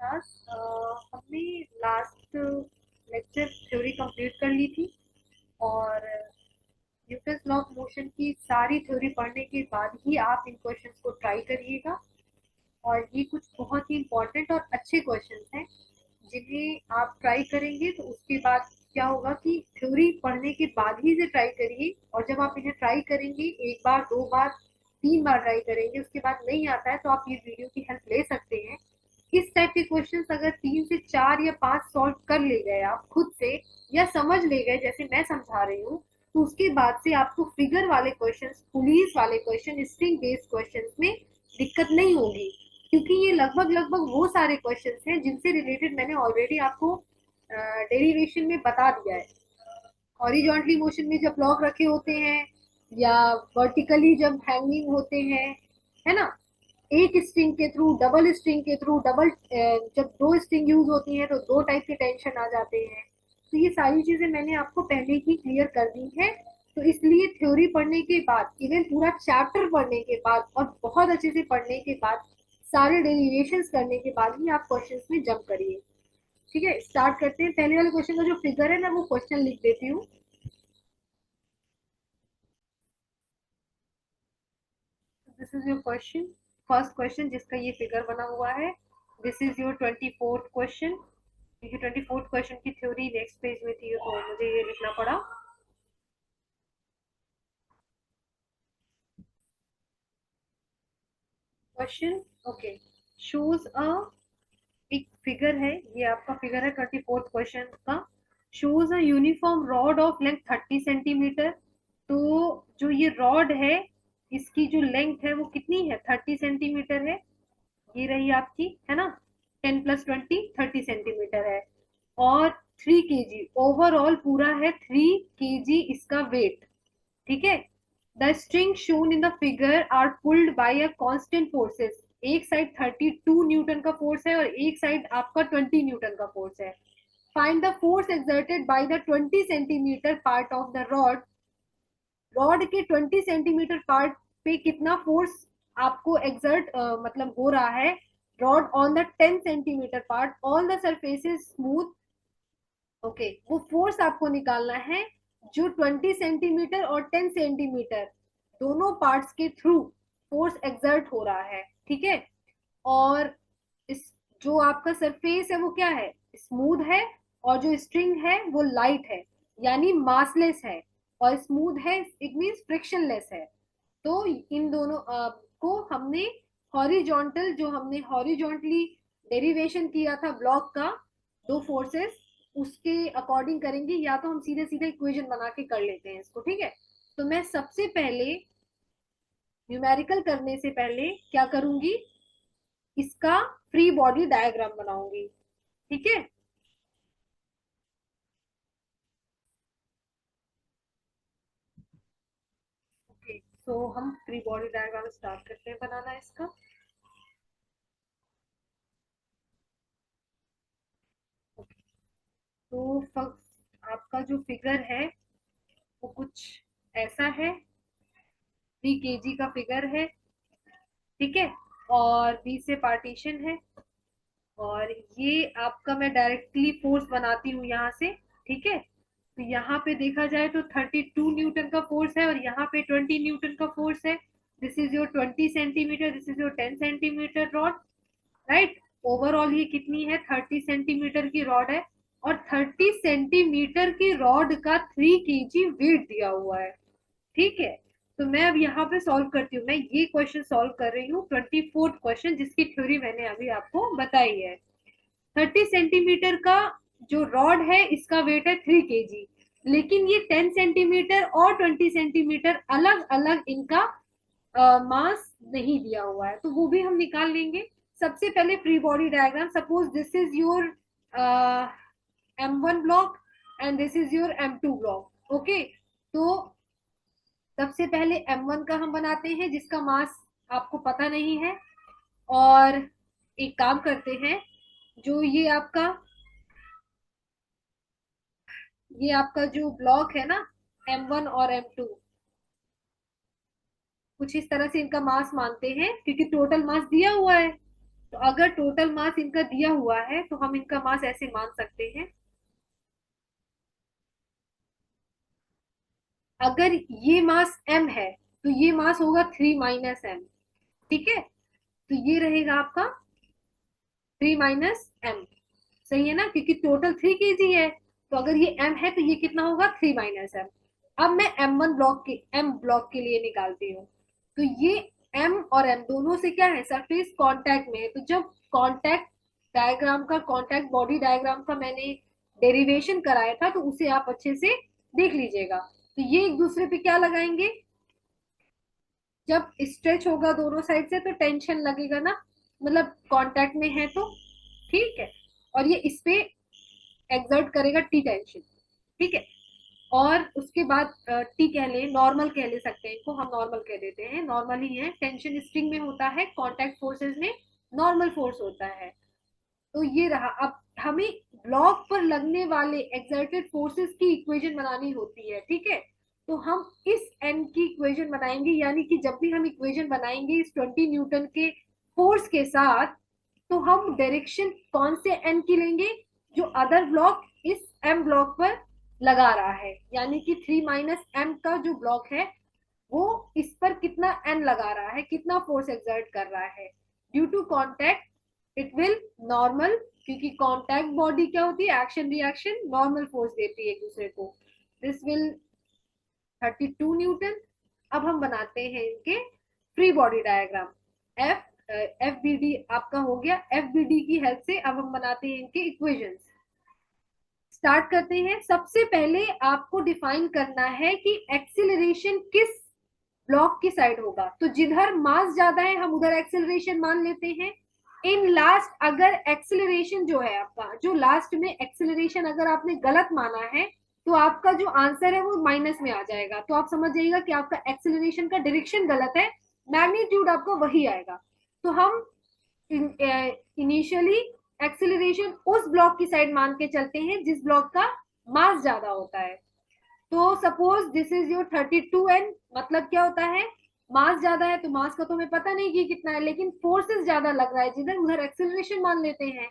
Class हमने last lecture theory complete कर ली थी और न्यूटन्स लॉ ऑफ मोशन की सारी थ्योरी पढ़ने के बाद ही आप इन क्वेश्चंस को ट्राई करिएगा। और ये कुछ बहुत ही इंपॉर्टेंट और अच्छे क्वेश्चंस हैं जिन्हें आप ट्राई करेंगे तो उसके बाद क्या होगा कि थ्योरी पढ़ने के बाद ही इसे ट्राई करिए। और जब आप इन्हें ट्राई करेंगे, एक बार, दो बार, तीन बार ट्राई करेंगे, उसके बाद नहीं आता है तो आप ये वीडियो की हेल्प ले सकते हैं। इस टाइप के क्वेश्चंस अगर 3 से 4 या 5 सॉल्व कर ले गए आप खुद से, या समझ ले गए जैसे मैं समझा रही हूँ, तो उसके बाद से आपको फिगर वाले क्वेश्चंस, पुलिस वाले क्वेश्चन, स्ट्रिंग बेस्ड क्वेश्चंस में दिक्कत नहीं होगी। क्योंकि ये लगभग लगभग वो सारे क्वेश्चंस हैं जिनसे रिलेटेड मैंने ऑलरेडी आपको डेरिवेशन में बता दिया है। हॉरिजॉन्टली मोशन में जब ब्लॉक रखे होते हैं या वर्टिकली जब हैंगिंग होते हैं, है ना, एक स्ट्रिंग के थ्रू, डबल स्ट्रिंग के थ्रू, डबल जब दो स्ट्रिंग यूज होती है तो दो टाइप के टेंशन आ जाते हैं। तो ये सारी चीजें मैंने आपको पहले ही क्लियर कर दी है। तो इसलिए थ्योरी पढ़ने के बाद, इवन पूरा चैप्टर पढ़ने के बाद और बहुत अच्छे से पढ़ने के बाद, सारे डेरिवेशंस करने के बाद ही आप क्वेश्चंस में जंप करिए। ठीक है, स्टार्ट करते हैं। पहले वाले क्वेश्चन का जो फिगर है ना, वो क्वेश्चन लिख देती हूँ। This is your question, first question जिसका ये फिगर बना हुआ है। This is your 24th question. क्योंकि 24th क्वेश्चन की थ्योरी नेक्स्ट पेज में थी तो मुझे ये लिखना पड़ा। क्वेश्चन, ओके, शोज अ, एक फिगर है, ये आपका फिगर है 24th क्वेश्चन का। Shows a uniform rod of length 30 centimetre. तो जो ये रॉड है, इसकी जो लेंथ है वो कितनी है, 30 सेंटीमीटर है। ये रही आपकी, है ना, 10 + 20 30 सेंटीमीटर है। और 3 kg ओवरऑल पूरा है, 3 kg इसका वेट। ठीक है। The string shown in the figure are pulled by a constant forces. एक साइड 32 न्यूटन का फोर्स है और एक साइड आपका 20 न्यूटन का फोर्स है। Find the force exerted by the 20 centimetre part of the rod. Rod के 20 सेंटीमीटर पार्ट पे कितना फोर्स आपको एक्सर्ट मतलब हो रहा है। Rod on the 10 centimetre part, all the surfaces smooth. Okay, वो फोर्स आपको निकालना है जो 20 सेंटीमीटर और 10 सेंटीमीटर दोनों पार्ट्स के थ्रू फोर्स एक्सर्ट हो रहा है। ठीक है। और इस, जो आपका सरफेस है वो क्या है, स्मूथ है। और जो स्ट्रिंग है वो लाइट है, यानी मासलेस है। और स्मूथ है, इट मीन्स फ्रिक्शनलेस है। तो इन दोनों को हमने हॉरिजॉन्टल, जो हमने हॉरिजॉन्टली डेरिवेशन किया था ब्लॉक का, दो फोर्सेस, उसके अकॉर्डिंग करेंगे, या तो हम सीधे सीधे इक्वेशन बना के कर लेते हैं इसको। ठीक है। तो मैं सबसे पहले न्यूमेरिकल करने से पहले क्या करूंगी, इसका फ्री बॉडी डायग्राम बनाऊंगी। ठीक है। ओके, सो हम फ्री बॉडी डायग्राम स्टार्ट करते हैं बनाना इसका। ओके, तो आपका जो फिगर है वो कुछ ऐसा है। 3 kg का फिगर है। ठीक है। और बीच से पार्टीशन है। और ये आपका, मैं डायरेक्टली फोर्स बनाती हूँ यहाँ से। ठीक है। तो यहाँ पे देखा जाए तो 32 न्यूटन का फोर्स है और यहाँ पे 20 न्यूटन का फोर्स है। This is your 20 centimetre, this is your 10 centimetre rod. Right. Overall ये कितनी है, 30 सेंटीमीटर की रॉड है। और 30 सेंटीमीटर की रॉड का 3 kg वेट दिया हुआ है। ठीक है। तो मैं अब यहाँ पे सॉल्व करती हूँ। मैं ये क्वेश्चन सॉल्व कर रही हूँ, 24th क्वेश्चन, जिसकी थ्योरी मैंने अभी आपको बताई है। 30 सेंटीमीटर का जो रॉड है, इसका वेट है 3 kg। लेकिन ये 10 सेंटीमीटर और 20 सेंटीमीटर अलग अलग इनका मास नहीं दिया हुआ है, तो वो भी हम निकाल लेंगे। सबसे पहले free body diagram. Suppose this is your M1 block and this is your M2 block. Okay, तो सबसे पहले M1 का हम बनाते हैं, जिसका मास आपको पता नहीं है। और एक काम करते हैं, जो ये आपका जो ब्लॉक है ना, M1 और M2, कुछ इस तरह से इनका मास मानते हैं क्योंकि टोटल मास दिया हुआ है। तो अगर टोटल मास इनका दिया हुआ है तो हम इनका मास ऐसे मान सकते हैं, अगर ये मास m है तो ये मास होगा 3 - m। ठीक है, तो ये रहेगा आपका 3 - m। सही है ना, क्योंकि टोटल 3 kg है, तो अगर ये m है तो ये कितना होगा 3 - m। अब मैं m ब्लॉक के लिए निकालती हूँ। तो ये m और m दोनों से क्या है, सरफेस कांटेक्ट में है। तो जब कांटेक्ट बॉडी डायग्राम का मैंने डेरिवेशन कराया था, तो उसे आप अच्छे से देख लीजिएगा। तो ये एक दूसरे पे क्या लगाएंगे, जब स्ट्रेच होगा दोनों साइड से तो टेंशन लगेगा ना, मतलब कांटेक्ट में है तो। ठीक है, और ये इस पे एक्सर्ट करेगा टी टेंशन। ठीक है, और उसके बाद टी कह ले, नॉर्मल कह ले सकते हैं इनको, हम नॉर्मल कह देते हैं, नॉर्मल ही है। टेंशन स्ट्रिंग में होता है, कांटेक्ट फोर्सेस में नॉर्मल फोर्स होता है। तो ये रहा। अब हमें ब्लॉक पर लगने वाले एक्सर्टेड फोर्सेस की इक्वेशन बनानी होती है। ठीक है, तो हम इस एन की इक्वेशन बनाएंगे, यानी कि जब भी हम इक्वेशन बनाएंगे इस 20 न्यूटन के फोर्स के साथ, तो हम डायरेक्शन कौन से एन की लेंगे, जो अदर ब्लॉक इस एम ब्लॉक पर लगा रहा है, यानी कि 3 - m का जो ब्लॉक है वो इस पर कितना एन लगा रहा है, कितना फोर्स एक्सर्ट कर रहा है। Due to contact it will normal, क्योंकि कॉन्टैक्ट बॉडी क्या होती है, एक्शन रिएक्शन, नॉर्मल फोर्स देती है एक दूसरे को। This will 32 newton. अब हम बनाते हैं इनके free body diagram. F B D आपका हो गया, एफ बी डी की हेल्प से अब हम बनाते हैं इनके इक्वेशंस। स्टार्ट करते हैं। सबसे पहले आपको डिफाइन करना है कि एक्सिलरेशन किस ब्लॉक की साइड होगा। तो जिधर मास ज्यादा है हम उधर एक्सिलरेशन मान लेते हैं। इन लास्ट अगर एक्सिलरेशन जो है आपका, जो लास्ट में एक्सिलरेशन अगर आपने गलत माना है, तो आपका जो आंसर है वो माइनस में आ जाएगा। तो आप समझ जाइएगा कि आपका एक्सिलरेशन का डायरेक्शन गलत है, मैग्नीट्यूड आपका वही आएगा। तो हम इनिशियली एक्सिलरेशन उस ब्लॉक की साइड मान के चलते हैं जिस ब्लॉक का मास ज्यादा होता है। तो suppose this is your 32n, मतलब क्या होता है, मास ज्यादा है तो मास का तो हमें पता नहीं कि कितना है, लेकिन फोर्सेस ज्यादा लग रहा है जिधर, उधर एक्सिलरेशन मान लेते हैं।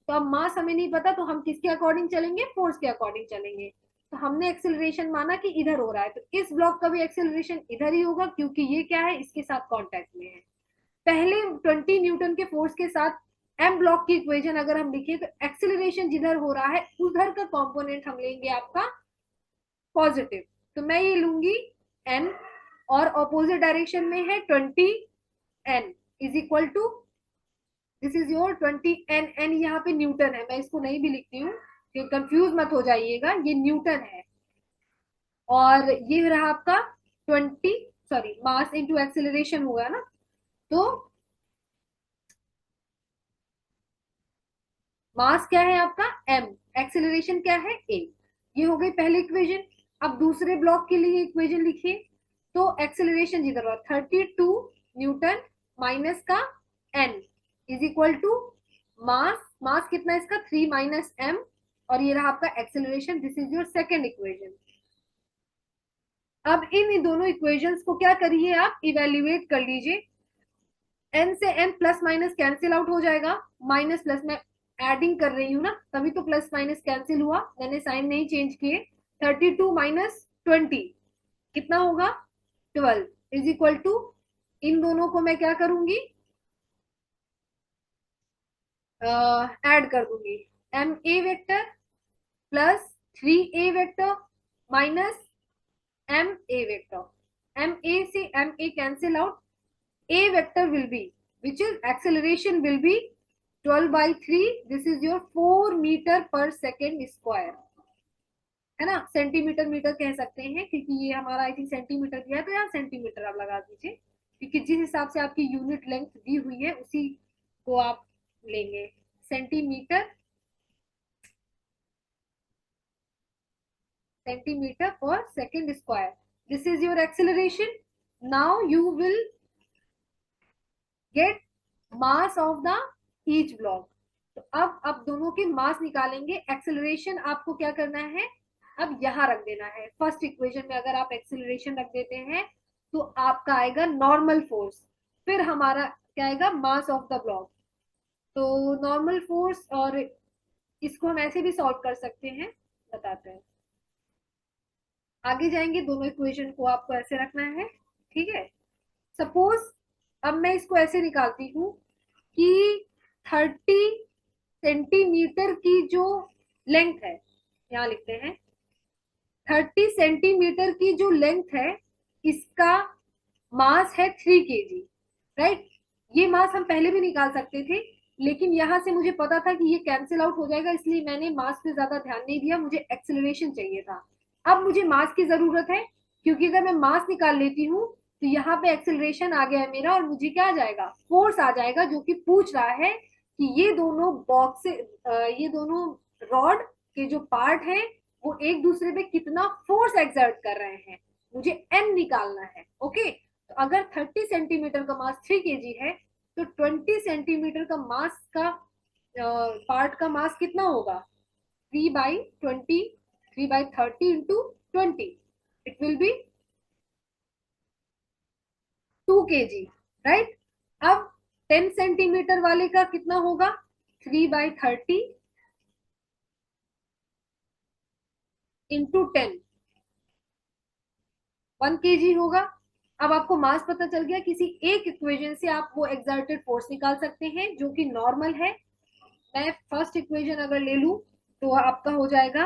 तो अब मास हमें नहीं पता तो हम किसके अकॉर्डिंग चलेंगे, फोर्स के अकॉर्डिंग चलेंगे। तो हमने एक्सिलरेशन माना कि इधर हो रहा है, तो इस ब्लॉक का भी एक्सिलरेशन इधर ही होगा, क्योंकि ये क्या है, इसके साथ कॉन्टेक्ट में है। पहले 20 न्यूटन के फोर्स के साथ एम ब्लॉक की इक्वेशन अगर हम लिखे, तो एक्सिलरेशन जिधर हो रहा है उधर का कंपोनेंट हम लेंगे आपका पॉजिटिव। तो मैं ये लूंगी एन, और ऑपोजिट डायरेक्शन में है 20n is equal to, this is your 20n। N यहाँ पे न्यूटन है, मैं इसको नहीं भी लिखती हूँ कि कंफ्यूज मत हो जाइएगा, ये न्यूटन है। और ये रहा आपका 20, सॉरी मास इंटू एक्सिलरेशन होगा ना, तो मास क्या है आपका m, एक्सेलरेशन क्या है a। ये हो गई पहली इक्वेशन। अब दूसरे ब्लॉक के लिए इक्वेशन लिखिए। तो एक्सेलरेशन जिधर हुआ 32 न्यूटन माइनस का n is equal to mass कितना है इसका 3 - m, और ये रहा आपका acceleration. This is your second equation. अब इन दोनों इक्वेशंस को क्या करिए, आप इवेल्युएट कर लीजिए। एन से N plus minus cancel out हो जाएगा, माइनस प्लस में एडिंग कर रही हूँ ना, तभी तो प्लस माइनस कैंसिल हुआ, मैंने साइन नहीं चेंज किए। 32 - 20 कितना होगा 12 इज इक्वल टू, इन दोनों को मैं क्या करूंगी, ऐड कर दूंगी। M a vector plus 3a vector minus m a vector. M a से m a cancel out, a vector will be, which is acceleration will be 12/3, this is your 4 meter per second square, है ना। Centimetre metre कह सकते हैं, क्योंकि ये हमारा I think centimetre दिया है, तो यहाँ सेंटीमीटर आप लगा दीजिए, क्योंकि जिस हिसाब से आपकी यूनिट लेंथ दी हुई है उसी को आप लेंगे, सेंटीमीटर पर second square. This is your acceleration. Now you will get mass of the each block. तो अब दोनों के मास निकालेंगे। एक्सेलरेशन आपको क्या करना है, अब यहां रख देना है। फर्स्ट इक्वेशन में अगर आप एक्सेलरेशन रख देते हैं तो आपका आएगा नॉर्मल फोर्स, फिर हमारा क्या आएगा, मास ऑफ द ब्लॉक। तो नॉर्मल फोर्स, और इसको हम ऐसे भी सॉल्व कर सकते हैं, बताते हैं। आगे जाएंगे, दोनों इक्वेशन को आपको ऐसे रखना है, ठीक है। सपोज अब मैं इसको ऐसे निकालती हूँ कि 30 सेंटीमीटर की जो लेंथ है, यहाँ लिखते हैं 30 सेंटीमीटर की जो लेंथ है, इसका मास है 3 kg, राइट। ये मास हम पहले भी निकाल सकते थे, लेकिन यहां से मुझे पता था कि ये कैंसिल आउट हो जाएगा, इसलिए मैंने मास पे ज्यादा ध्यान नहीं दिया, मुझे एक्सेलरेशन चाहिए था। अब मुझे मास की जरूरत है, क्योंकि अगर मैं मास निकाल लेती हूँ तो यहाँ पे एक्सेलरेशन आ गया है मेरा, और मुझे क्या आ जाएगा, फोर्स आ जाएगा, जो कि पूछ रहा है कि ये दोनों बॉक्स, ये दोनों रॉड के जो पार्ट है वो एक दूसरे पे कितना फोर्स एक्सर्ट कर रहे हैं, मुझे एन निकालना है। ओके, तो अगर 30 सेंटीमीटर का मास 3 kg है, तो 20 सेंटीमीटर का मास का पार्ट का मास कितना होगा, 3/20, 3/30 into 20, it will be 2 kg, right. अब 10 सेंटीमीटर वाले का कितना होगा, 3/30 इंटू 10, 1 kg होगा। अब आपको मास पता चल गया, किसी एक इक्वेशन से आप वो एक्सर्टेड फोर्स निकाल सकते हैं जो कि नॉर्मल है। मैं फर्स्ट इक्वेशन अगर ले लू, तो आपका हो जाएगा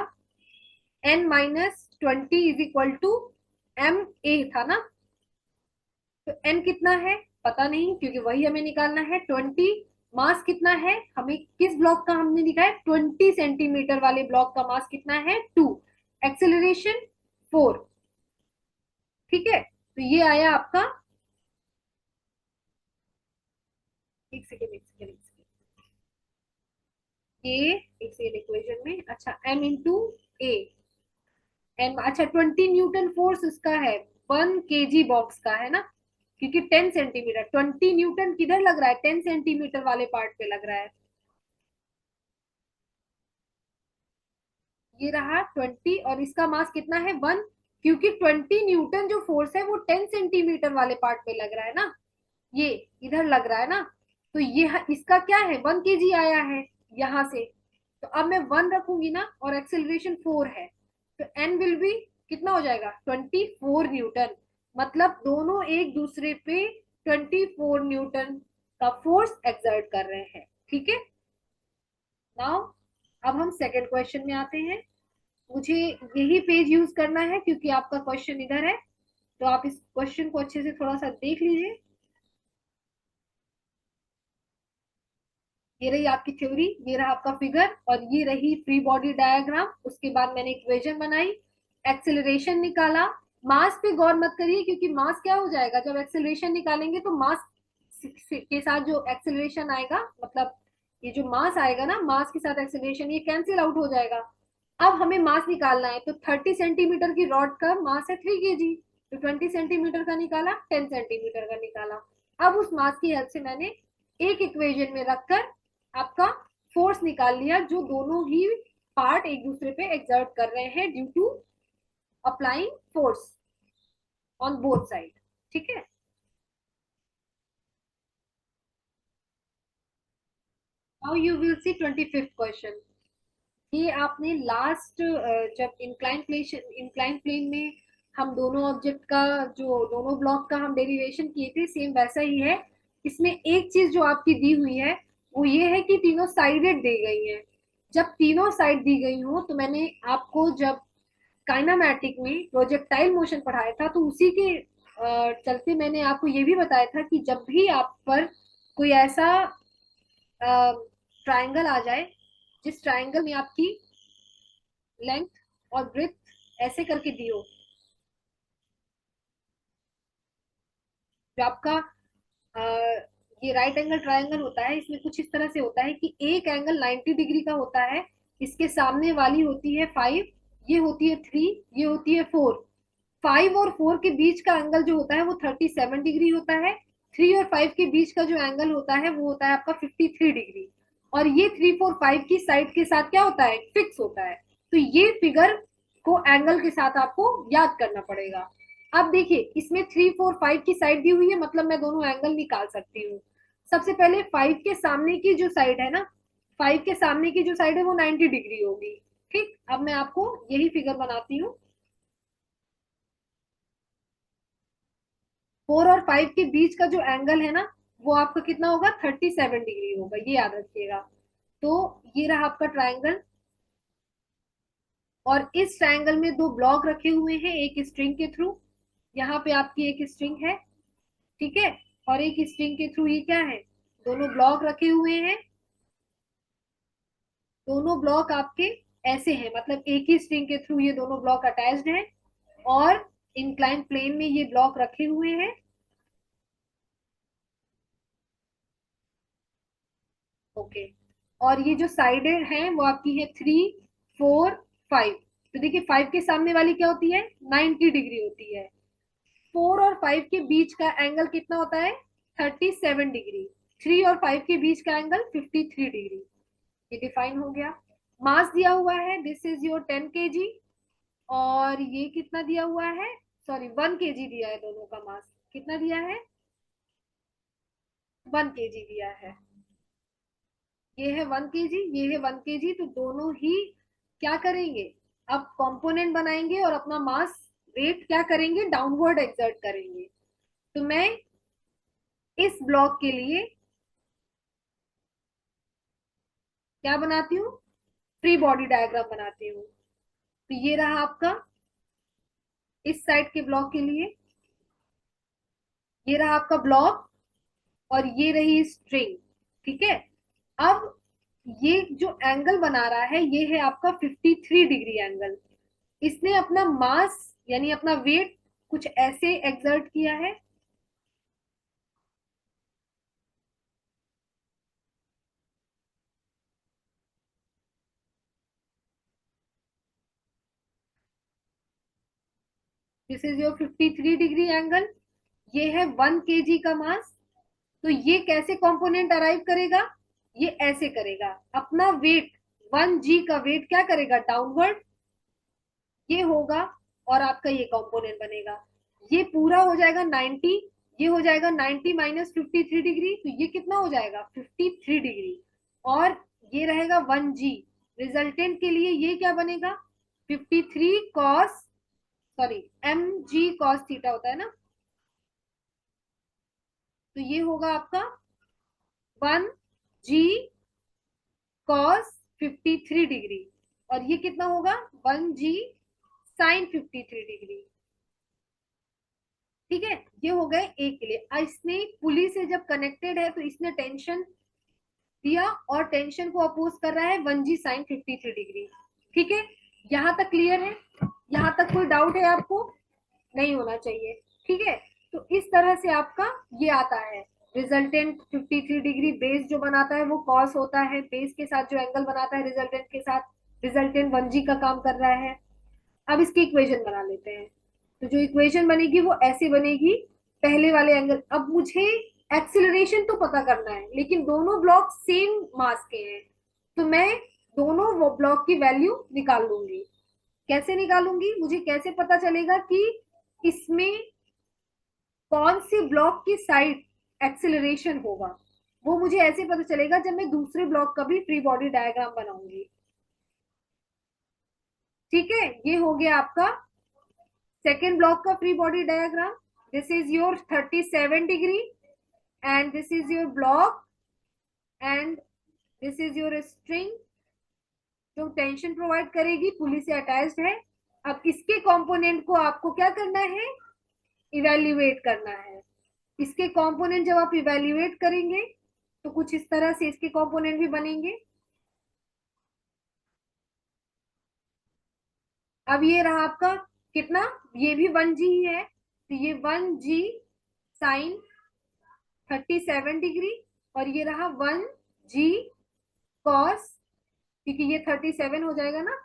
n-20 = ma था ना। तो n कितना है पता नहीं, क्योंकि वही हमें निकालना है 20। मास कितना है, हमें किस ब्लॉक का हमने लिखा है, 20 सेंटीमीटर वाले ब्लॉक का मास कितना है, 2। एक्सेलरेशन 4, ठीक है। तो ये आया आपका, एक सेकेंड एक सेकेंड एक सेकेंड, ये एक सेकेंड इक्वेशन में, अच्छा m इंटू ए, एम, अच्छा 20 न्यूटन फोर्स उसका है, 1 kg बॉक्स का है ना, क्योंकि 10 सेंटीमीटर, 20 न्यूटन किधर लग रहा है, 10 सेंटीमीटर वाले पार्ट पे लग रहा है। ये रहा 20, और इसका मास कितना है, 1, क्योंकि 20 न्यूटन जो फोर्स है वो 10 सेंटीमीटर वाले पार्ट पे लग रहा है ना, ये इधर लग रहा है ना। तो ये इसका क्या है, 1 kg आया है यहां से। तो अब मैं 1 रखूंगी ना, और एक्सेलरेशन 4 है, तो एन विल बी कितना हो जाएगा, 24 न्यूटन। मतलब दोनों एक दूसरे पे 24 न्यूटन का फोर्स एक्सर्ट कर रहे हैं, ठीक है। नाउ अब हम सेकेंड क्वेश्चन में आते हैं। मुझे यही पेज यूज करना है क्योंकि आपका क्वेश्चन इधर है, तो आप इस क्वेश्चन को अच्छे से थोड़ा सा देख लीजिए। ये रही आपकी थ्योरी, ये रहा आपका फिगर, और ये रही फ्री बॉडी डायग्राम। उसके बाद मैंने इक्वेशन बनाई, एक्सेलरेशन निकाला। मास पे गौर मत करिए, क्योंकि मास क्या हो जाएगा, जब एक्सेलरेशन निकालेंगे तो मास के साथ जो एक्सेलरेशन आएगा, मतलब ये जो मास आएगा ना, मास के साथ एक्सेलरेशन ये कैंसिल आउट हो जाएगा। अब हमें मास निकालना है, तो 30 सेंटीमीटर की रॉड का मास है 3 kg, तो 20 सेंटीमीटर का निकाला, 10 सेंटीमीटर का निकाला। अब उस मास की हेल्प से मैंने एक इक्वेशन में रखकर आपका फोर्स निकाल लिया, जो दोनों ही पार्ट एक दूसरे पे एक्सर्ट कर रहे हैं due to applying force on both side, ठीक है। Now you will see 25th question. ये आपने लास्ट, जब इंक्लाइन प्लेन में हम दोनों ऑब्जेक्ट का, जो दोनों ब्लॉक का हम डेरिवेशन किए थे, सेम वैसा ही है। इसमें एक चीज जो आपकी दी हुई है वो ये है कि तीनों साइडेड दी गई है। जब तीनों साइड दी गई हो, तो मैंने आपको जब काइनामेटिक में प्रोजेक्टाइल मोशन पढ़ाया था, तो उसी के चलते मैंने आपको ये भी बताया था कि जब भी आप पर कोई ऐसा ट्राइंगल आ जाए, जिस ट्राइंगल में आपकी लेंथ और ब्रेथ ऐसे करके दी हो, जो आपका अ, ये राइट एंगल ट्राइंगल होता है, इसमें कुछ इस तरह से होता है कि एक एंगल 90 डिग्री का होता है, इसके सामने वाली होती है 5, ये होती है 3, ये होती है 4। 5 और 4 के बीच का एंगल जो होता है वो 37 डिग्री होता है। 3 और 5 के बीच का जो एंगल होता है वो होता है आपका 53 डिग्री। और ये 3 4 5 की साइड के साथ क्या होता है, फिक्स होता है। तो ये फिगर को एंगल के साथ आपको याद करना पड़ेगा। अब देखिए, इसमें 3 4 5 की साइड दी हुई है, मतलब मैं दोनों एंगल निकाल सकती हूँ। सबसे पहले 5 के सामने की जो साइड है ना, 5 के सामने की जो साइड है वो 90 डिग्री होगी। ठीक, अब मैं आपको यही फिगर बनाती हूँ। 4 और 5 के बीच का जो एंगल है ना, वो आपका कितना होगा, 37 डिग्री होगा, ये याद रखिएगा। तो ये रहा आपका ट्रायंगल, और इस ट्रायंगल में दो ब्लॉक रखे हुए हैं एक स्ट्रिंग के थ्रू। यहाँ पे आपकी एक स्ट्रिंग है, ठीक है, और एक स्ट्रिंग के थ्रू ये क्या है, दोनों ब्लॉक रखे हुए हैं। दोनों ब्लॉक आपके ऐसे हैं, मतलब एक ही स्ट्रिंग के थ्रू ये दोनों ब्लॉक अटैच्ड हैं, और इंक्लाइन प्लेन में ये ब्लॉक रखे हुए हैं। ओके, और ये जो साइडेड हैं वो आपकी है 3, 4, 5। तो देखिए 5 के सामने वाली क्या होती है, 90 डिग्री होती है। 4 और 5 के बीच का एंगल कितना होता है, 37 डिग्री। 3 और 5 के बीच का एंगल 53 डिग्री। ये डिफाइन हो गया। मास दिया हुआ है, दिस इज योर 10 kg, और ये कितना दिया हुआ है, सॉरी 1 kg दिया है, दोनों का मास कितना दिया है, 1 kg दिया है। ये है 1 kg, ये है 1 kg, तो दोनों ही क्या करेंगे, अब कंपोनेंट बनाएंगे और अपना मास वेट क्या करेंगे, डाउनवर्ड एक्सर्ट करेंगे। तो मैं इस ब्लॉक के लिए क्या बनाती हूँ, फ्री बॉडी डायग्राम बनाती हूँ। तो ये रहा आपका इस साइड के ब्लॉक के लिए, ये रहा आपका ब्लॉक, और ये रही स्ट्रिंग। ठीक है, अब ये जो एंगल बना रहा है ये है आपका 53 डिग्री एंगल। इसने अपना मास यानी अपना वेट कुछ ऐसे एक्सर्ट किया है। This is your 53 degree angle, ये है 1 kg का मास। तो ये कैसे कंपोनेंट अराइव करेगा, ये ऐसे करेगा, अपना वेट 1 g का वेट क्या करेगा, डाउनवर्ड ये होगा, और आपका ये कंपोनेंट बनेगा। ये पूरा हो जाएगा 90, ये हो जाएगा 90 माइनस 53 डिग्री, तो ये कितना हो जाएगा 53 डिग्री, और ये रहेगा 1 g। रिजल्टेंट के लिए ये क्या बनेगा, 53 cos, sorry mg cos theta होता है ना, तो ये होगा आपका 1 g cos 53 डिग्री, और ये कितना होगा 1 g sin 53 डिग्री। ठीक है, ये हो गए एक के लिए। इसने पुली से जब कनेक्टेड है तो इसने टेंशन दिया, और टेंशन को अपोज कर रहा है 1 g sin 53 डिग्री। ठीक है, यहां तक क्लियर है, यहां तक कोई डाउट है आपको, नहीं होना चाहिए। ठीक है, तो इस तरह से आपका ये आता है रिजल्टेंट 53 डिग्री। बेस जो बनाता है वो कॉस होता है, बेस के साथ जो एंगल बनाता है रिजल्टेंट के साथ, रिजल्टेंट 1 g का काम कर रहा है। अब इसकी इक्वेशन बना लेते हैं। तो जो इक्वेशन बनेगी वो ऐसे बनेगी, पहले वाले एंगल, अब मुझे एक्सिलरेशन तो पता करना है लेकिन दोनों ब्लॉक सेम मास के हैं, तो मैं दोनों वो ब्लॉक की वैल्यू निकाल लूंगी। कैसे निकालूंगी, मुझे कैसे पता चलेगा कि इसमें कौन सी ब्लॉक की साइड एक्सिलरेशन होगा, वो मुझे ऐसे पता चलेगा जब मैं दूसरे ब्लॉक का भी फ्री बॉडी डायग्राम बनाऊंगी। ठीक है, ये हो गया आपका सेकेंड ब्लॉक का free body diagram. This is your 37 degree, and this is your block, and this is your string जो टेंशन प्रोवाइड करेगी, पुली से अटैच्ड है। अब इसके कंपोनेंट को आपको क्या करना है, इवेल्युएट करना है। इसके कंपोनेंट जब आप इवेल्युएट करेंगे तो कुछ इस तरह से इसके कंपोनेंट भी बनेंगे। अब ये रहा आपका कितना, ये भी 1 g ही है, तो ये 1 g sin 37 डिग्री, और ये रहा 1 g cos, क्योंकि ये 37 हो जाएगा ना,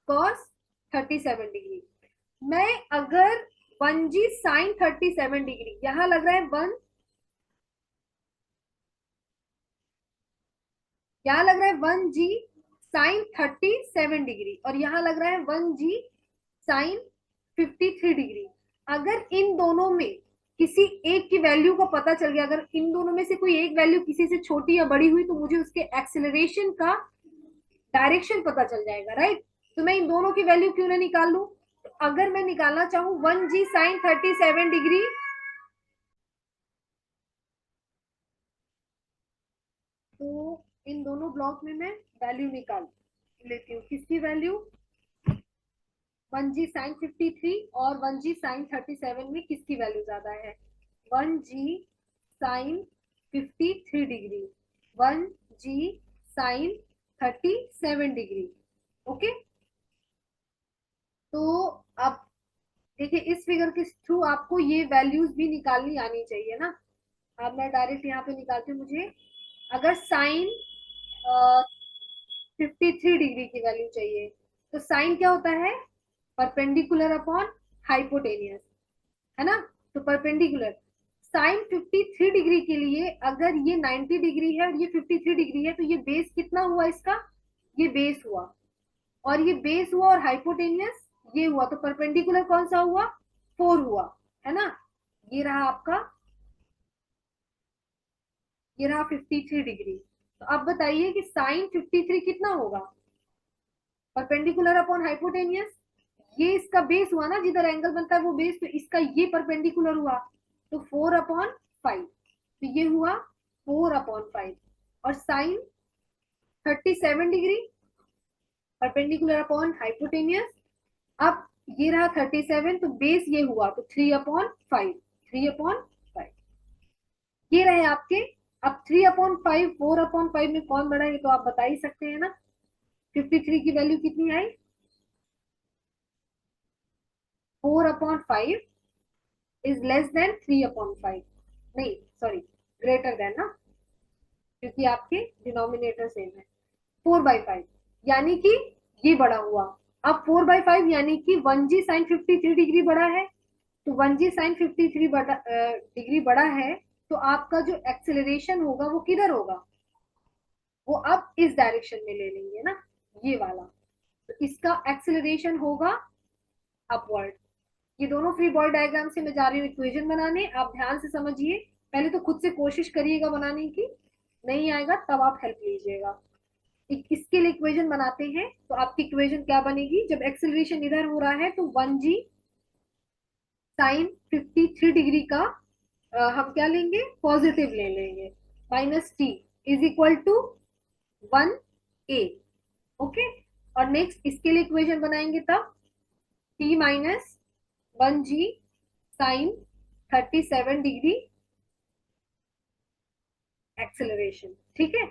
cos 37 डिग्री। मैं अगर 1 g sin 37 डिग्री, यहां लग रहा है यहाँ लग रहा है 1 g sin 37 डिग्री, और यहाँ लग रहा है 1 g sin 53 डिग्री। अगर इन दोनों में किसी एक की वैल्यू का पता चल गया, अगर इन दोनों में से कोई एक वैल्यू किसी से छोटी या बड़ी हुई, तो मुझे उसके एक्सेलरेशन का डायरेक्शन पता चल जाएगा, राइट। तो मैं इन दोनों की वैल्यू क्यों ना निकाल लूं। तो अगर मैं निकालना चाहूं 1g sin 37 डिग्री, तो इन दोनों ब्लॉक में मैं वैल्यू निकाल लेती हूँ। किसकी वैल्यू, 1g sin 53 और 1g sin 37 में किसकी वैल्यू ज्यादा है। 1g sin 53 degree, 1g sin 37 degree. Okay. तो अब देखिए, इस फिगर के थ्रू आपको ये वैल्यूज भी निकालनी आनी चाहिए ना। अब मैं डायरेक्ट यहाँ पे निकालती हूँ। मुझे अगर साइन 53 डिग्री की वैल्यू चाहिए, तो साइन क्या होता है, परपेंडिकुलर अपॉन हाइपोटेनियस, है ना। तो परपेंडिकुलर साइन 53 डिग्री के लिए, अगर ये 90 डिग्री है और ये 53 डिग्री है, तो ये बेस कितना हुआ इसका, ये बेस हुआ, और ये बेस हुआ और हाइपोटेनियस ये हुआ, तो परपेंडिकुलर कौन सा हुआ, 4 हुआ, है ना। ये रहा आपका, ये रहा 53 डिग्री। तो अब बताइए कि साइन 53 कितना होगा, परपेंडिकुलर अपॉन हाइपोटेनियस, ये इसका बेस हुआ ना, जिधर एंगल बनता है वो बेस, तो इसका ये परपेंडिकुलर हुआ, तो 4/5, तो ये हुआ 4/5। और sine 37 degree, perpendicular upon hypotenuse, अब ये रहा 37, तो बेस ये हुआ, तो 3/5, 3/5, ये रहे आपके। अब 3/5, 4/5 में कौन बड़ा है, ये तो आप बता ही सकते हैं ना। 53 की वैल्यू कितनी आई, 4/5 इज लेस देन 3/5, नहीं सॉरी, ग्रेटर देन ना, क्योंकि आपके डिनोमिनेटर सेम है। 4/5 यानी कि ये बड़ा हुआ। अब 4/5 यानी कि 1g sin 53 डिग्री बड़ा है, तो 1g sin 53 डिग्री बड़ा है, तो आपका जो एक्सेलरेशन होगा वो किधर होगा, वो अब इस डायरेक्शन में ले लेंगे ना, ये वाला। तो इसका एक्सेलरेशन होगा अपवर्ड। ये दोनों फ्री बॉडी डायग्राम से मैं जा रही हूँ इक्वेशन बनाने, आप ध्यान से समझिए। पहले तो खुद से कोशिश करिएगा बनाने की, नहीं आएगा तब आप हेल्प लीजिएगा। इसके लिए इक्वेशन बनाते हैं। तो आपकी इक्वेशन क्या बनेगी, जब एक्सेलरेशन इधर हो रहा है, तो 1g sin 53 डिग्री का हम क्या लेंगे, पॉजिटिव ले लेंगे, -t is equal to 1a। Okay. और नेक्स्ट इसके लिए इक्वेशन बनाएंगे तब t -1g sin 37 degree acceleration. ठीक है,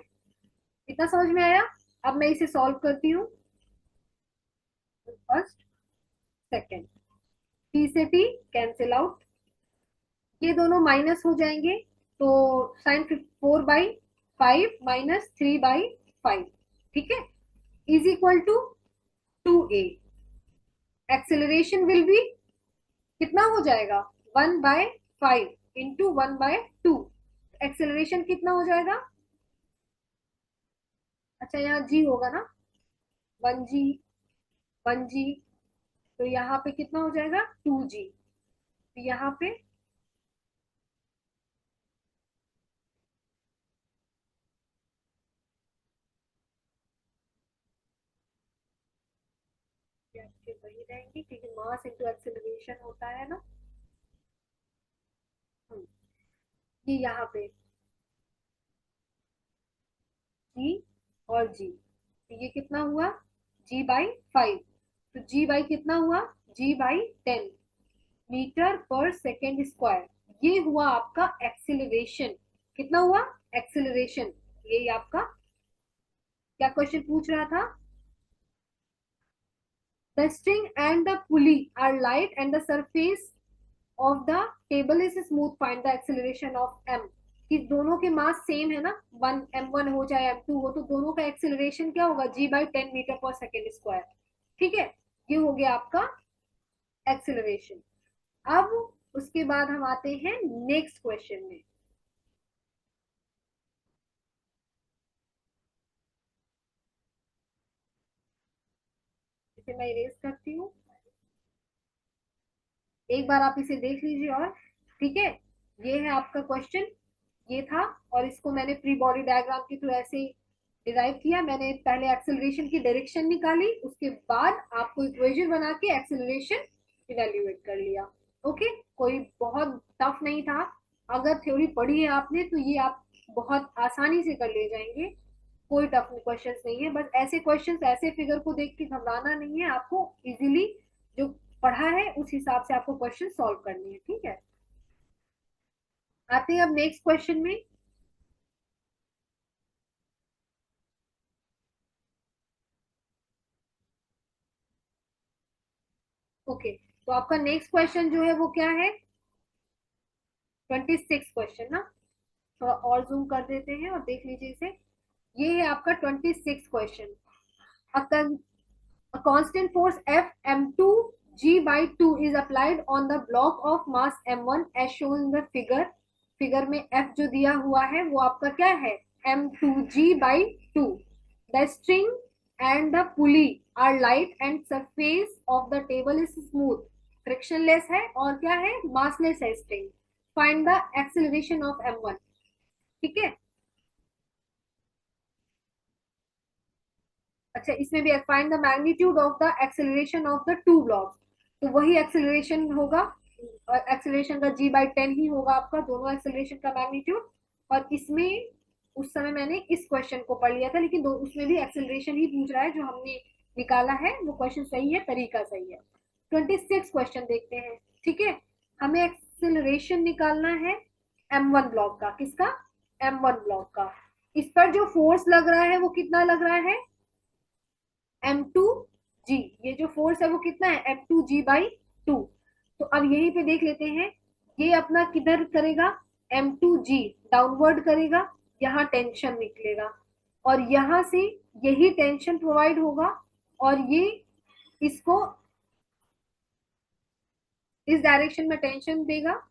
इतना समझ में आया। अब मैं इसे सॉल्व करती हूँ। फर्स्ट, सेकेंड, टी से टी कैंसिल आउट, ये दोनों माइनस हो जाएंगे, तो साइन 4/5 -3/5, ठीक है, is equal to 2a। Acceleration will be कितना हो जाएगा, 1/5 इंटू 1/2। एक्सेलरेशन कितना हो जाएगा, अच्छा यहाँ जी होगा ना, 1g, 1g, तो यहाँ पे कितना हो जाएगा, 2g। तो यहाँ पे आपके वही रहेंगे, क्योंकि मास इंटू एक्सेलरेशन होता है ना। ये यहाँ पे जी और जी, तो ये कितना हुआ, g/5, तो g कितना हुआ, g/10 metre per second square. ये हुआ आपका एक्सिलरेशन। कितना हुआ, एक्सिलरेशन। ये आपका क्या क्वेश्चन पूछ रहा था, the string and the pulley are light and the surface of the table is smooth, find the acceleration of M. कि दोनों के मास सेम है ना, 1m1 हो चाहे m2 हो, तो दोनों का एक्सिलरेशन क्या होगा, g/10 metre per second square. ठीक है, ये हो गया आपका एक्सिलरेशन। अब उसके बाद हम आते हैं नेक्स्ट क्वेश्चन में। इसे मैं इरेज करती हूँ, एक बार आप इसे देख लीजिए। और ठीक है, ये है आपका क्वेश्चन, ये था। और इसको मैंने फ्री बॉडी डायग्राम के थ्रू ऐसे डिराइव किया। मैंने पहले एक्सेलरेशन की डायरेक्शन निकाली, उसके बाद आपको इक्वेशन बना के एक्सेलरेशन इवेल्युएट कर लिया। ओके, कोई बहुत टफ नहीं था। अगर थ्योरी पढ़ी है आपने तो ये आप बहुत आसानी से कर ले जाएंगे। कोई टफ क्वेश्चंस नहीं है, बस ऐसे क्वेश्चंस, ऐसे फिगर को देख के घबराना नहीं है आपको। इजीली जो पढ़ा है उस हिसाब से आपको क्वेश्चन सॉल्व करने हैं। ठीक है, आते हैं अब नेक्स्ट क्वेश्चन में। ओके, तो आपका नेक्स्ट क्वेश्चन जो है वो क्या है? 26 क्वेश्चन ना, थोड़ा और जूम कर देते हैं और देख लीजिए इसे। ये है आपका 26 question. A constant force F m2 g by 2 is applied on the block of mass m1 as shown in the figure. Figure में F जो दिया हुआ है वो आपका क्या है? m2g by 2. The string and the pulley are light and surface of the table is smooth. frictionless है और क्या है? massless है string. Find the acceleration of m1. ठीक है, अच्छा इसमें भी find the magnitude of the acceleration of the two blocks. तो वही एक्सेलरेशन होगा, एक्सेलरेशन का g/10 ही होगा आपका, दोनों एक्सेलरेशन का मैग्नीट्यूड। और इसमें उस समय मैंने इस क्वेश्चन को पढ़ लिया था, लेकिन दो उसमें भी एक्सेलरेशन ही पूछ रहा है। जो हमने निकाला है वो क्वेश्चन सही है, तरीका सही है। 26 क्वेश्चन देखते हैं। ठीक है, हमें एक्सेलरेशन निकालना है m1 ब्लॉक का। किसका? m1 ब्लॉक का। इस पर जो फोर्स लग रहा है वो कितना लग रहा है? m2g। ये जो फोर्स है वो कितना है? m2g/2। तो अब यहीं पे देख लेते हैं, ये अपना किधर करेगा? m2g डाउनवर्ड करेगा, यहाँ टेंशन निकलेगा और यहाँ से यही टेंशन प्रोवाइड होगा और ये इसको इस डायरेक्शन में टेंशन देगा।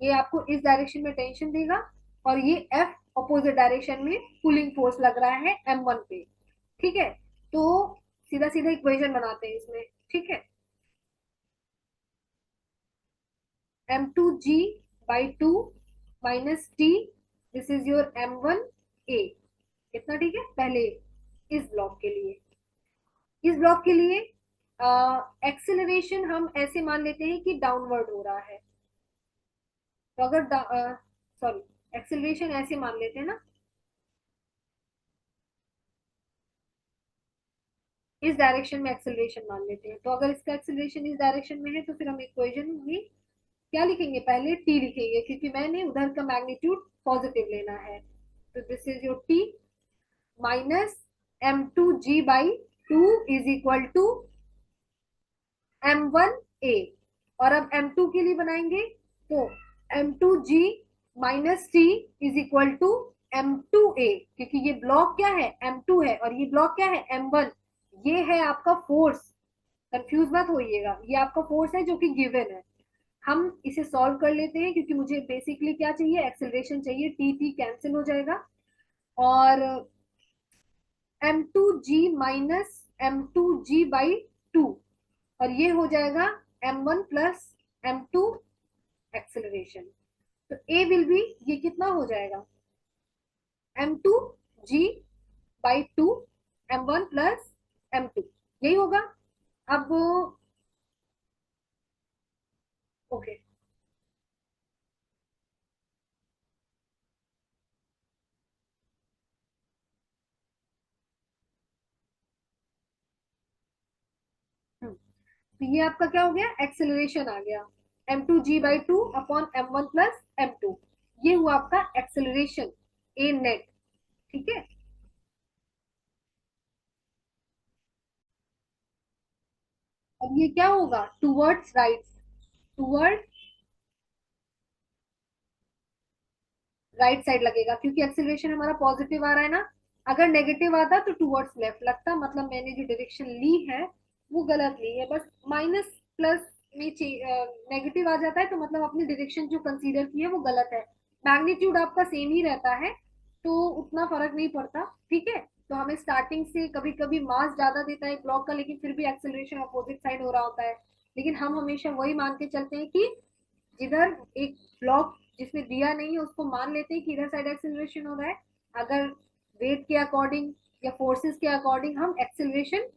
ये आपको इस डायरेक्शन में टेंशन देगा और ये F अपोजिट डायरेक्शन में पुलिंग फोर्स लग रहा है m1 पे। ठीक है, तो सीधा सीधा इक्वेशन बनाते हैं इसमें। ठीक है, m2g/2 minus T, this is your m1a। इतना ठीक है। पहले इस ब्लॉक के लिए, इस ब्लॉक के लिए एक्सेलरेशन हम ऐसे मान लेते हैं कि डाउनवर्ड हो रहा है। तो अगर सॉरी, एक्सेलरेशन ऐसे मान लेते हैं ना, इस डायरेक्शन में एक्सेलरेशन मान लेते हैं। तो अगर इसका एक्सेलरेशन इस डायरेक्शन में है तो फिर हम इक्वेशन में क्या लिखेंगे? पहले टी लिखेंगे, क्योंकि मैंने उधर का मैग्नीट्यूड पॉजिटिव लेना है। तो this is your T minus m2g/2 is equal to m1a। और अब m2 के लिए बनाएंगे तो m2g-t is equal to m2a, क्योंकि ये ब्लॉक क्या है? m2 है और ये ब्लॉक क्या है? m1। ये है आपका फोर्स, कंफ्यूज मत होइएगा, ये आपका फोर्स है जो कि गिवन है। हम इसे सॉल्व कर लेते हैं, क्योंकि मुझे बेसिकली क्या चाहिए? एक्सेलरेशन चाहिए। टी टी कैंसिल हो जाएगा और m2g-m2g/2 और ये हो जाएगा m1 प्लस m2 एक्सेलरेशन। तो ए विल बी, ये कितना हो जाएगा? m2g/2 m1 प्लस m2, यही होगा। अब ओके, तो ये आपका क्या हो गया? एक्सेलरेशन आ गया m2g/2 upon m1 plus m2। ये हुआ आपका एक्सेलरेशन ए नेट। ठीक है, अब ये क्या होगा? Towards right, toward right side लगेगा, क्योंकि एक्सेलरेशन हमारा पॉजिटिव आ रहा है ना। अगर नेगेटिव आता तो टूवर्ड्स लेफ्ट लगता, मतलब मैंने जो डायरेक्शन ली है वो गलत ली है। बस माइनस प्लस में नेगेटिव आ जाता है तो मतलब अपनी डायरेक्शन जो कंसीडर की है वो गलत है। मैग्नीट्यूड आपका सेम ही रहता है तो उतना फर्क नहीं पड़ता। ठीक है, तो हमें स्टार्टिंग से कभी कभी मास ज्यादा देता है ब्लॉक का, लेकिन फिर भी एक्सेलरेशन अपोजिट साइड हो रहा होता है। लेकिन हम हमेशा वही मान के चलते हैं कि जिधर एक ब्लॉक जिसमें दिया नहीं है उसको मान लेते हैं कि इधर साइड एक्सेलरेशन हो रहा है। अगर वेट के अकॉर्डिंग या फोर्सेस के अकॉर्डिंग हम एक्सेलरेशन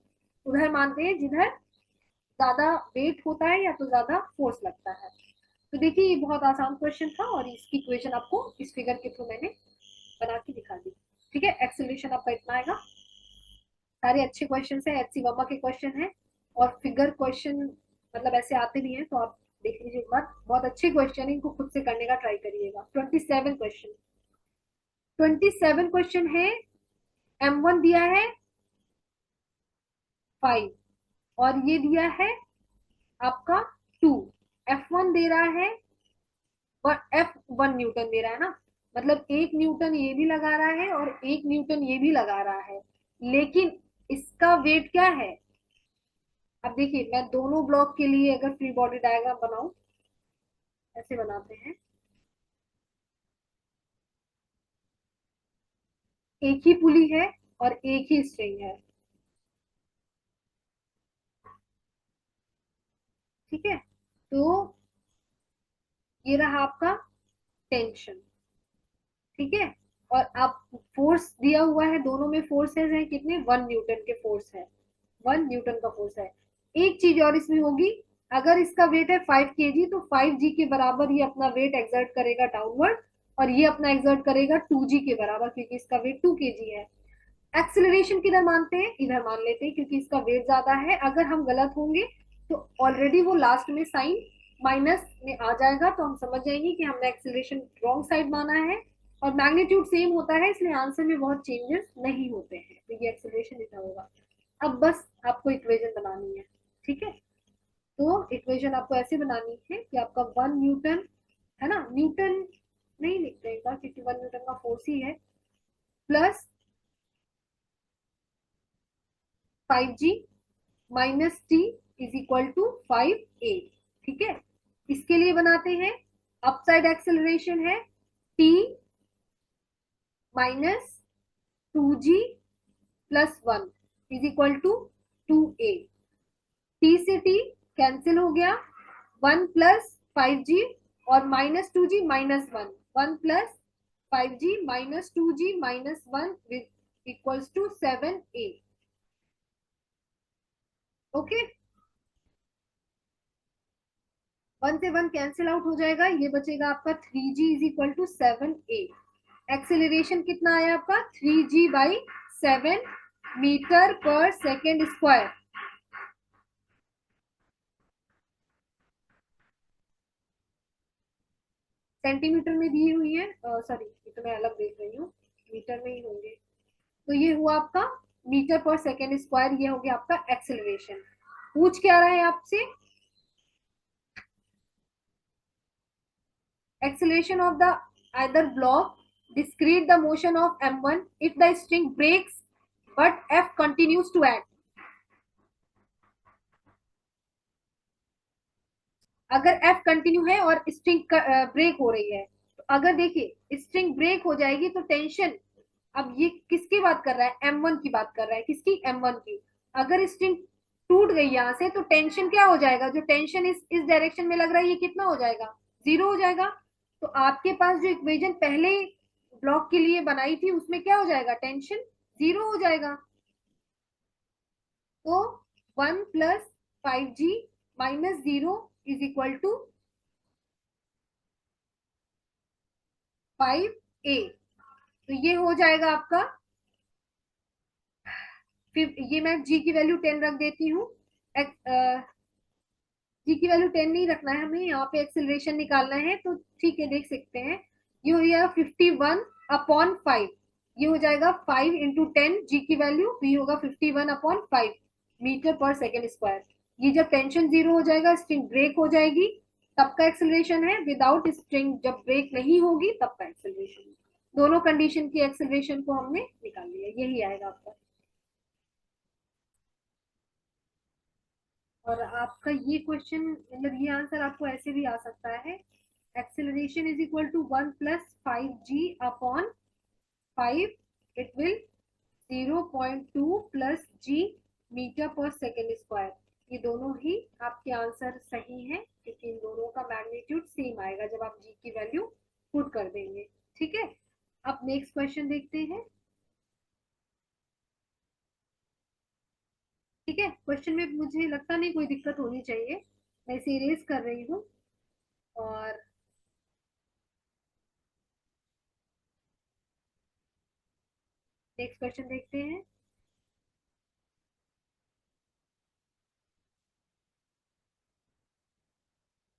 उधर मानते हैं जिधर ज्यादा वेट होता है या तो ज्यादा फोर्स लगता है। तो देखिए ये बहुत आसान क्वेश्चन था और इसकी इक्वेशन आपको इस फिगर के थ्रू मैंने बना के दिखा दी। ठीक है, एक्सेलरेशन आपका इतना आएगा। सारे अच्छे क्वेश्चन है, एचसी वर्मा के क्वेश्चन है और फिगर क्वेश्चन मतलब ऐसे आते नहीं है, तो आप देख लीजिए मत, बहुत अच्छे क्वेश्चन है, इनको खुद से करने का ट्राई करिएगा। 27 क्वेश्चन है। M1 दिया है 5 और ये दिया है आपका 2। F1 दे रहा है और F1 न्यूटन दे रहा है ना, मतलब 1 न्यूटन ये भी लगा रहा है और 1 न्यूटन ये भी लगा रहा है, लेकिन इसका वेट क्या है। अब देखिए मैं दोनों ब्लॉक के लिए अगर फ्री बॉडी डायग्राम बनाऊं, ऐसे बनाते हैं। एक ही पुली है और एक ही स्ट्रिंग है। ठीक है, तो ये रहा आपका टेंशन। ठीक है, और आप फोर्स दिया हुआ है, दोनों में फोर्सेस हैं कितने, 1 न्यूटन के फोर्स है, 1 न्यूटन का फोर्स है। एक चीज और इसमें होगी, अगर इसका वेट है 5 kg तो 5g के बराबर ये अपना वेट एक्सर्ट करेगा डाउनवर्ड, और ये अपना एक्सर्ट करेगा 2g के बराबर, क्योंकि इसका वेट 2 kg है। एक्सेलरेशन किधर मानते हैं, इधर मान लेते हैं, क्योंकि इसका वेट ज्यादा है। अगर हम गलत होंगे तो ऑलरेडी वो लास्ट में साइन माइनस में आ जाएगा, तो हम समझ जाएंगे कि हमने एक्सेलरेशन रॉन्ग साइड माना है। और मैग्नीट्यूड सेम होता है इसलिए आंसर में बहुत चेंजेस नहीं होते हैं, तो ये एक्सेलरेशन इतना होगा। अब बस आपको इक्वेशन बनानी है। ठीक है, तो इक्वेशन आपको ऐसे बनानी है कि आपका 1 न्यूटन है ना, न्यूटन नहीं लिखते हैं क्योंकि 1 न्यूटन का फोर्स ही है, plus 5g minus T is equal to 5a। ठीक है, इसके लिए बनाते हैं, अपसाइड एक्सेलरेशन है t minus 2g plus 1 is equal to 2a। t से t कैंसिल हो गया, 1 प्लस 5g और minus 2g minus 1, 1 plus 5g minus 2g minus 1 equals to 7a। Okay, 1 से 1 कैंसिल आउट हो जाएगा, ये बचेगा आपका 3g is equal to 7a। Acceleration कितना आया आपका, 3g/7 metre per second square. Centimetre में दी हुई है, सॉरी ये तो मैं अलग देख रही हूँ, मीटर में ही होंगे। तो ये हुआ आपका मीटर पर सेकेंड स्क्वायर, ये हो गया आपका एक्सेलरेशन। पूछ क्या रहा है आपसे, acceleration of the either block, discrete the motion of m1 if the string breaks but f continues to act। अगर f कंटिन्यू है और स्ट्रिंग ब्रेक हो रही है, तो अगर देखिए स्ट्रिंग ब्रेक हो जाएगी तो टेंशन, अब ये किसकी बात कर रहा है, m1 की बात कर रहा है, किसकी, m1 की। अगर स्ट्रिंग टूट गई यहां से तो टेंशन क्या हो जाएगा, जो टेंशन इस डायरेक्शन में लग रहा है ये कितना हो जाएगा, 0 हो जाएगा। तो आपके पास जो इक्वेशन पहले ब्लॉक के लिए बनाई थी उसमें क्या हो जाएगा, टेंशन 0 हो जाएगा। तो 1 plus 5g minus 0 is equal to 5a। तो ये हो जाएगा आपका, फिर ये मैं g की वैल्यू 10 रख देती हूँ। जी की वैल्यू 10 नहीं रखना है हमें, यहाँ पे एक्सेलरेशन निकालना है, तो ठीक है देख सकते हैं। ये हो जाएगा 51/5, ये हो जाएगा 5 × 10 जी की वैल्यू, तो ये होगा 51/5 मीटर पर सेकेंड स्क्वायर। ये जब टेंशन 0 हो जाएगा, स्ट्रिंग ब्रेक हो जाएगी, तब का एक्सेलरेशन है। विदाउट स्ट्रिंग जब ब्रेक नहीं होगी तब का एक्सेलरेशन। दोनों कंडीशन की एक्सेलरेशन को हमने निकाल लिया, यही आएगा आपका। और आपका ये क्वेश्चन मतलब ये आंसर आपको ऐसे भी आ सकता है, acceleration is equal to 1 plus 5g upon 5, it will 0.2 plus G meter per second square. ये दोनों ही आपके आंसर सही है, क्योंकि इन दोनों का मैग्नीट्यूड सेम आएगा जब आप जी की वैल्यू पुट कर देंगे। ठीक है, अब नेक्स्ट क्वेश्चन देखते हैं। ठीक है, क्वेश्चन में मुझे लगता नहीं कोई दिक्कत होनी चाहिए, मैं इसे इरेज कर रही हूँ। और नेक्स्ट क्वेश्चन देखते हैं।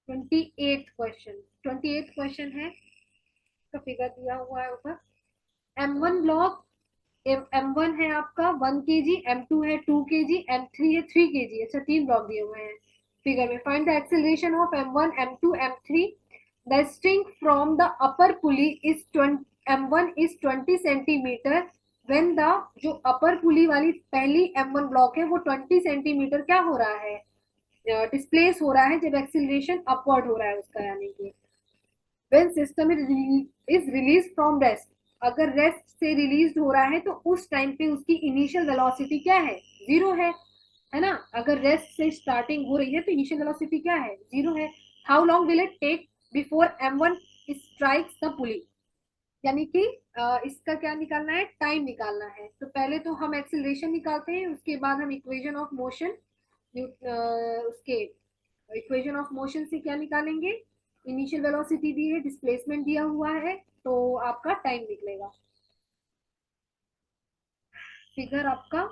28 क्वेश्चन है, का फिगर दिया हुआ है ऊपर। M1 ब्लॉक, M1 है आपका 1 kg, M2 है 2 kg, M3 है 3 kg। अच्छा, तीन ब्लॉक दिए हुए हैं फिगर में। Find the acceleration of M1, M2, M3। The string from the upper pulley is 20, M1 is 20 centimetre. When the जो अपर पुली वाली पहली M1 ब्लॉक है वो 20 सेंटीमीटर क्या हो रहा है, डिस्प्लेस हो रहा है जब एक्सिलरेशन अपवर्ड हो रहा है उसका, यानी कि when system is release from rest. अगर रेस्ट से रिलीज हो रहा है तो उस टाइम पे उसकी इनिशियल वेलोसिटी क्या है, जीरो है ना। अगर रेस्ट से स्टार्टिंग हो रही है तो इनिशियल वेलोसिटी क्या है, जीरो है। How long will it take before M1 strikes the pulley, यानी कि इसका क्या निकालना है, टाइम निकालना है। तो पहले तो हम एक्सिलरेशन निकालते हैं, उसके बाद हम इक्वेशन ऑफ मोशन, उसके इक्वेशन ऑफ मोशन से क्या निकालेंगे, इनिशियल वेलोसिटी दी है, डिस्प्लेसमेंट दिया हुआ है, तो आपका टाइम निकलेगा। फिगर आपका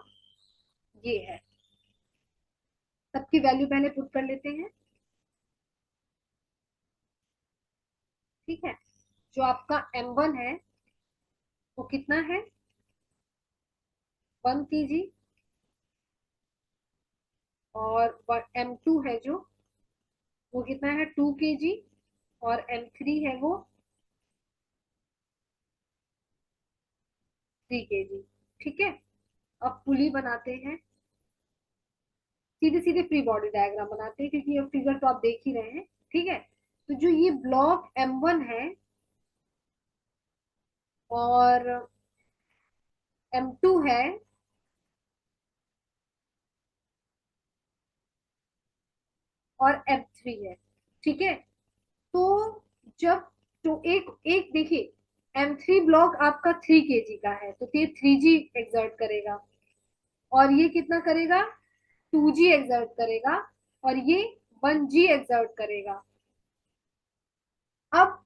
ये है, सबकी वैल्यू पहले पुट कर लेते हैं। ठीक है, जो आपका M1 है वो कितना है, 1 kg। और M2 है जो, वो कितना है 2 kg। और M3 है वो 3 kg। ठीक है, अब पुली बनाते हैं, सीधे सीधे फ्री बॉडी डायग्राम बनाते हैं, क्योंकि ये फिगर तो आप देख ही रहे हैं। ठीक है, तो जो ये ब्लॉक M1 है और M2 है और M3 है। ठीक है, तो जब, तो एक एक देखिए, M3 ब्लॉक आपका 3 kg का है तो ये 3G एक्सर्ट करेगा, और ये कितना करेगा, 2G एक्सर्ट करेगा, और ये 1G एक्सर्ट करेगा। अब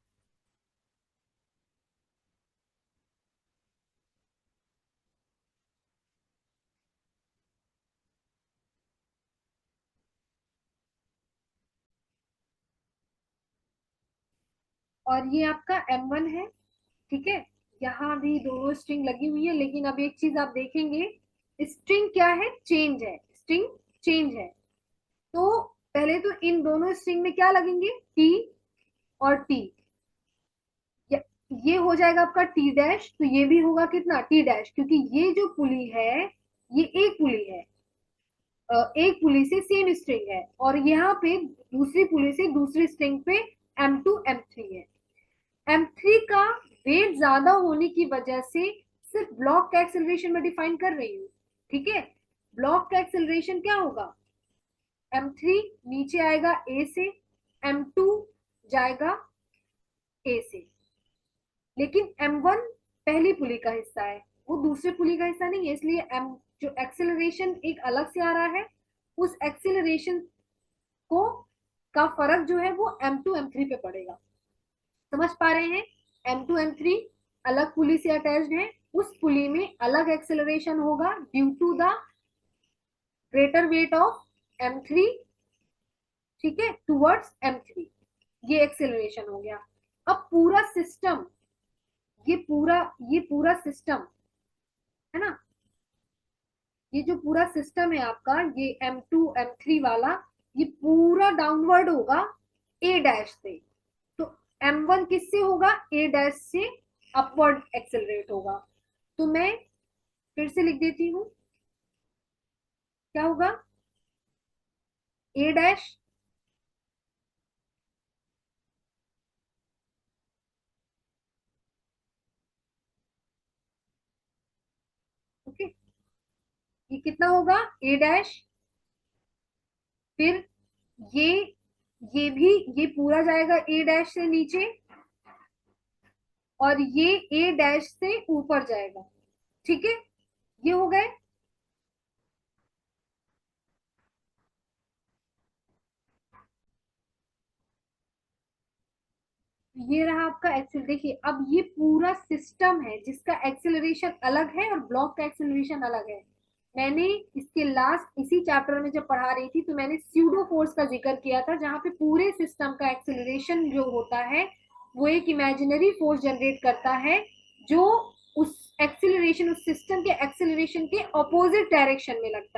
और ये आपका M1 है। ठीक है, यहाँ भी दोनों स्ट्रिंग लगी हुई है, लेकिन अब एक चीज आप देखेंगे, स्ट्रिंग क्या है, चेंज है, स्ट्रिंग चेंज है। तो पहले तो इन दोनों स्ट्रिंग में क्या लगेंगे, टी और टी। ये हो जाएगा आपका टी डैश, तो ये भी होगा कितना, टी डैश, क्योंकि ये जो पुली है ये एक पुली है, एक पुली से सेम स्ट्रिंग है, और यहाँ पे दूसरी पुली से दूसरी स्ट्रिंग पे M2 M3 है। M3 का वेट ज्यादा होने की वजह से सिर्फ ब्लॉक का एक्सेलरेशन में डिफाइन कर रही हूँ। ठीक है, ब्लॉक का एक्सेलरेशन क्या होगा, M3 नीचे आएगा A से, M2 जाएगा A से। लेकिन M1 पहली पुली का हिस्सा है, वो दूसरी पुली का हिस्सा नहीं है, इसलिए M जो एक्सेलरेशन एक अलग से आ रहा है, उस एक्सेलरेशन को का फर्क जो है वो M2 M3 पे पड़ेगा। समझ पा रहे हैं, M2 M3 अलग पुली से अटैच्ड है, उस पुली में अलग एक्सेलरेशन होगा due to the greater weight of M3। ठीक है, टुवर्ड्स M3, ये एक्सेलरेशन हो गया। अब पूरा सिस्टम, ये पूरा सिस्टम है ना, ये जो पूरा सिस्टम है आपका, ये M2 M3 वाला, ये पूरा डाउनवर्ड होगा A डैश से। तो M1 किससे होगा, A डैश से अपवर्ड एक्सेलरेट होगा। तो मैं फिर से लिख देती हूँ, क्या होगा, A डैश ओके, ये कितना होगा ए डैश, फिर ये ये भी, ये पूरा जाएगा ए डैश से नीचे, और ये ए डैश से ऊपर जाएगा। ठीक है, ये हो गए। ये रहा आपका एक्सेल। देखिए अब ये पूरा सिस्टम है जिसका एक्सेलरेशन अलग है और ब्लॉक का एक्सेलरेशन अलग है। मैंने इसके लास्ट इसी चैप्टर में जब पढ़ा रही थी तो मैंने स्यूडो फोर्स का जिक्र किया था, जहां पे पूरे सिस्टम का एक्सेलरेशन जो होता है वो एक इमेजिनरी फोर्स जनरेट करता है, जो उस एक्सेलरेशन, उस सिस्टम के एक्सेलरेशन के ऑपोजिट डायरेक्शन में लगता है।